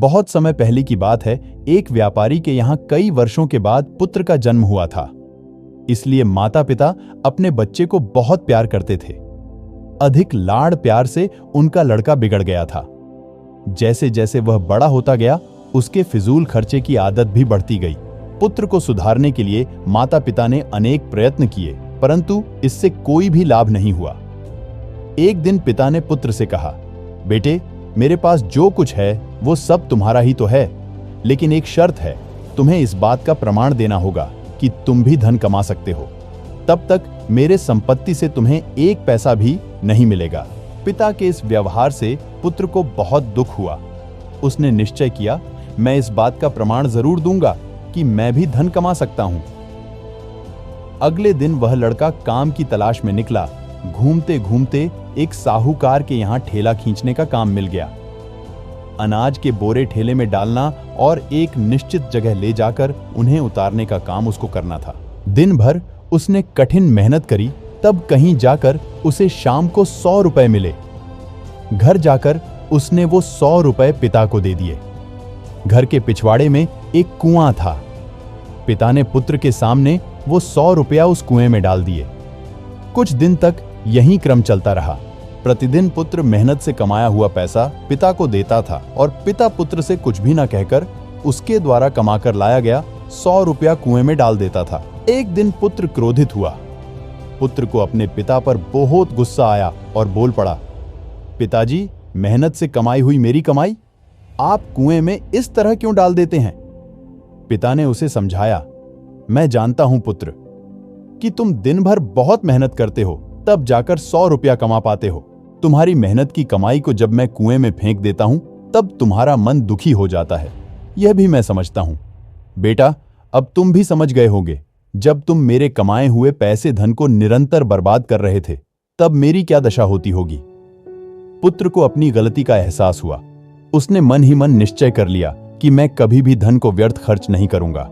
बहुत समय पहले की बात है। एक व्यापारी के यहाँ कई वर्षों के बाद पुत्र का जन्म हुआ था। इसलिए माता पिता अपने बच्चे को बहुत प्यार करते थे। अधिक लाड़ प्यार से उनका लड़का बिगड़ गया था। जैसे जैसे वह बड़ा होता गया, उसके फिजूल खर्चे की आदत भी बढ़ती गई। पुत्र को सुधारने के लिए माता पिता ने अनेक प्रयत्न किए, परंतु इससे कोई भी लाभ नहीं हुआ। एक दिन पिता ने पुत्र से कहा, बेटे, मेरे पास जो कुछ है वो सब तुम्हारा ही तो है, लेकिन एक शर्त है, तुम्हें इस बात का प्रमाण देना होगा कि तुम भी धन कमा सकते हो। तब तक मेरे संपत्ति से तुम्हें एक पैसा भी नहीं मिलेगा। पिता के इस व्यवहार से पुत्र को बहुत दुख हुआ। उसने निश्चय किया, मैं इस बात का प्रमाण जरूर दूंगा कि मैं भी धन कमा सकता हूं। अगले दिन वह लड़का काम की तलाश में निकला। घूमते घूमते एक साहूकार के यहाँ ठेला खींचने का काम मिल गया। अनाज के बोरे ठेले में डालना और एक निश्चित जगह ले जाकर उन्हें उतारने का काम उसको करना था। दिन भर उसने कठिन मेहनत करी, तब कहीं जाकर उसे शाम को 100 रुपए मिले। घर जाकर उसने वो 100 रुपए पिता को दे दिए। घर के पिछवाड़े में एक कुआं था। पिता ने पुत्र के सामने वो 100 रुपया उस कुएं में डाल दिए। कुछ दिन तक यही क्रम चलता रहा। प्रतिदिन पुत्र मेहनत से कमाया हुआ पैसा पिता को देता था और पिता पुत्र से कुछ भी न कहकर उसके द्वारा कमाकर लाया गया 100 रुपया कुएं में डाल देता था। एक दिन पुत्र क्रोधित हुआ। पुत्र को अपने पिता पर बहुत गुस्सा आया और बोल पड़ा, पिताजी, मेहनत से कमाई हुई मेरी कमाई आप कुएं में इस तरह क्यों डाल देते हैं? पिता ने उसे समझाया, मैं जानता हूं पुत्र कि तुम दिन भर बहुत मेहनत करते हो, तब जाकर 100 रुपया कमा पाते हो। तुम्हारी मेहनत की कमाई को जब मैं कुएं में फेंक देता हूं, तब तुम्हारा मन दुखी हो जाता है। यह भी मैं समझता हूं। बेटा, अब तुम भी समझ गए होगे, जब तुम मेरे कमाए हुए पैसे धन को निरंतर बर्बाद कर रहे थे, तब मेरी क्या दशा होती होगी। पुत्र को अपनी गलती का एहसास हुआ। उसने मन ही मन निश्चय कर लिया कि मैं कभी भी धन को व्यर्थ खर्च नहीं करूंगा।